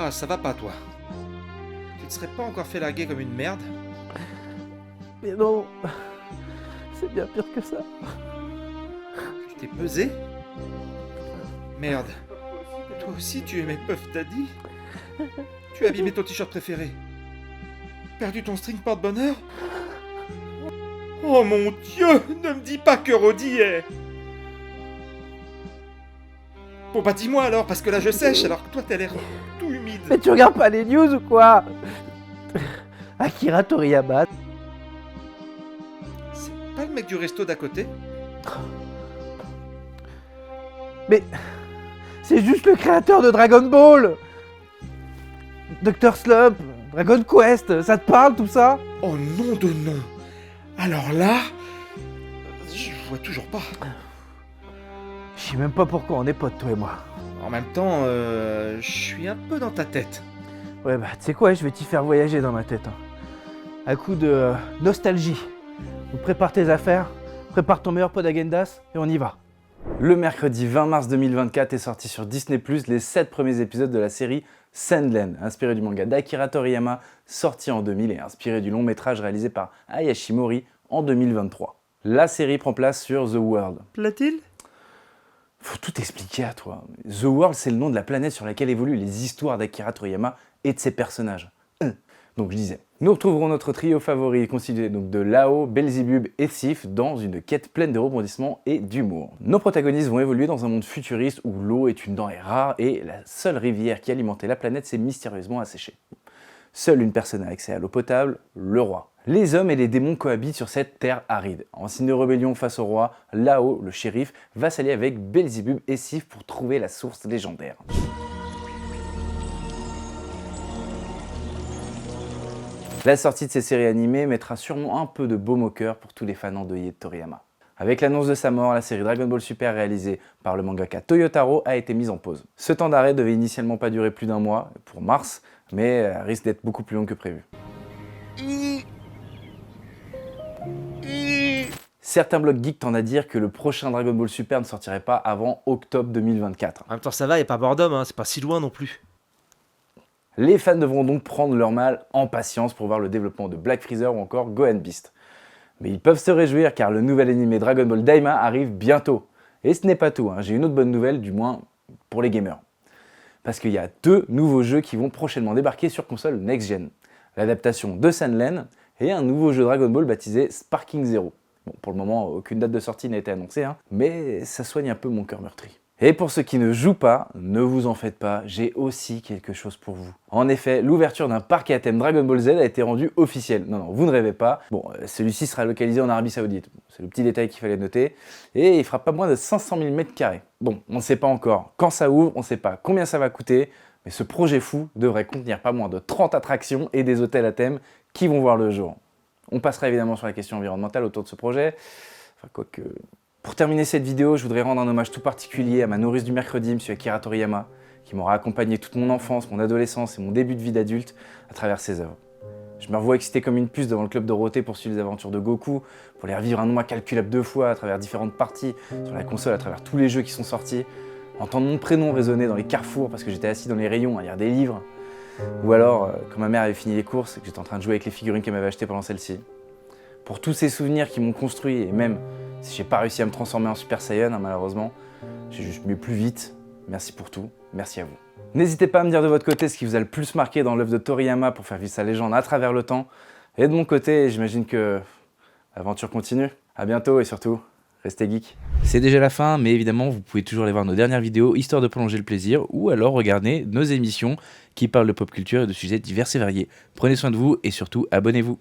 Ah, ça va pas, toi. Tu te serais pas encore fait larguer comme une merde? Mais non, c'est bien pire que ça. Tu t'es pesé? Merde. Toi aussi, tu aimais Puff Daddy? Tu as abîmé ton t-shirt préféré? Perdu ton string porte-bonheur? Oh mon Dieu! Ne me dis pas que Roddy est... Bon bah dis-moi alors, parce que là je sèche, alors que toi t'as l'air tout humide. Mais tu regardes pas les news ou quoi? Akira Toriyama. C'est pas le mec du resto d'à côté? Mais c'est juste le créateur de Dragon Ball. Dr Slump, Dragon Quest, ça te parle tout ça? Oh nom de nom! Alors là... Je vois toujours pas. Je sais même pas pourquoi on est potes toi et moi. En même temps, je suis un peu dans ta tête. Ouais bah tu sais quoi, je vais t'y faire voyager dans ma tête. À coup de nostalgie. Donc prépare tes affaires, prépare ton meilleur pot d'Agendas et on y va. Le mercredi 20 mars 2024 est sorti sur Disney+, les 7 premiers épisodes de la série Sandland, inspiré du manga d'Akira Toriyama, sorti en 2000 et inspiré du long métrage réalisé par Hayashi Mori en 2023. La série prend place sur The World. Plaît-il? Faut tout expliquer à toi. The World, c'est le nom de la planète sur laquelle évoluent les histoires d'Akira Toriyama et de ses personnages. Donc je disais, nous retrouverons notre trio favori constitué donc de Lao, Belzebub et Sif dans une quête pleine de rebondissements et d'humour. Nos protagonistes vont évoluer dans un monde futuriste où l'eau est une denrée rare et la seule rivière qui alimentait la planète s'est mystérieusement asséchée. Seule une personne a accès à l'eau potable, le roi. Les hommes et les démons cohabitent sur cette terre aride. En signe de rébellion face au roi, Lao, le shérif, va s'allier avec Belzebub et Sif pour trouver la source légendaire. La sortie de ces séries animées mettra sûrement un peu de baume au cœur pour tous les fans endeuillés de Toriyama. Avec l'annonce de sa mort, la série Dragon Ball Super réalisée par le mangaka Toyotaro a été mise en pause. Ce temps d'arrêt devait initialement pas durer plus d'un mois, pour mars, mais risque d'être beaucoup plus long que prévu. Certains blogs geeks tendent à dire que le prochain Dragon Ball Super ne sortirait pas avant octobre 2024. En même temps, ça va, y a pas Boredom, hein, c'est pas si loin non plus. Les fans devront donc prendre leur mal en patience pour voir le développement de Black Freezer ou encore Gohan Beast. Mais ils peuvent se réjouir car le nouvel animé Dragon Ball Daima arrive bientôt. Et ce n'est pas tout, j'ai une autre bonne nouvelle, du moins pour les gamers. Parce qu'il y a 2 nouveaux jeux qui vont prochainement débarquer sur console next-gen. L'adaptation de Sandland et un nouveau jeu Dragon Ball baptisé Sparking Zero. Bon, pour le moment, aucune date de sortie n'a été annoncée, mais ça soigne un peu mon cœur meurtri. Et pour ceux qui ne jouent pas, ne vous en faites pas, j'ai aussi quelque chose pour vous. En effet, l'ouverture d'un parc à thème Dragon Ball Z a été rendue officielle. Non, vous ne rêvez pas. Bon, celui-ci sera localisé en Arabie Saoudite. C'est le petit détail qu'il fallait noter. Et il fera pas moins de 500 000 m². Bon, on ne sait pas encore quand ça ouvre, on ne sait pas combien ça va coûter, mais ce projet fou devrait contenir pas moins de 30 attractions et des hôtels à thème qui vont voir le jour. On passera évidemment sur la question environnementale autour de ce projet. Enfin, quoique... Pour terminer cette vidéo, je voudrais rendre un hommage tout particulier à ma nourrice du mercredi, M. Akira Toriyama, qui m'aura accompagné toute mon enfance, mon adolescence et mon début de vie d'adulte à travers ses œuvres. Je me revois excité comme une puce devant le club Dorothée pour suivre les aventures de Goku, pour les revivre un nombre incalculable de fois à travers différentes parties, sur la console à travers tous les jeux qui sont sortis, entendre mon prénom résonner dans les carrefours parce que j'étais assis dans les rayons à lire des livres, ou alors quand ma mère avait fini les courses et que j'étais en train de jouer avec les figurines qu'elle m'avait achetées pendant celle-ci. Pour tous ces souvenirs qui m'ont construit et même si j'ai pas réussi à me transformer en Super Saiyan, malheureusement, j'ai juste mieux plus vite. Merci pour tout, merci à vous. N'hésitez pas à me dire de votre côté ce qui vous a le plus marqué dans l'œuvre de Toriyama pour faire vivre sa légende à travers le temps. Et de mon côté, j'imagine que l'aventure continue. À bientôt et surtout, restez geeks. C'est déjà la fin, mais évidemment, vous pouvez toujours aller voir nos dernières vidéos, histoire de prolonger le plaisir, ou alors regarder nos émissions qui parlent de pop culture et de sujets divers et variés. Prenez soin de vous et surtout, abonnez-vous.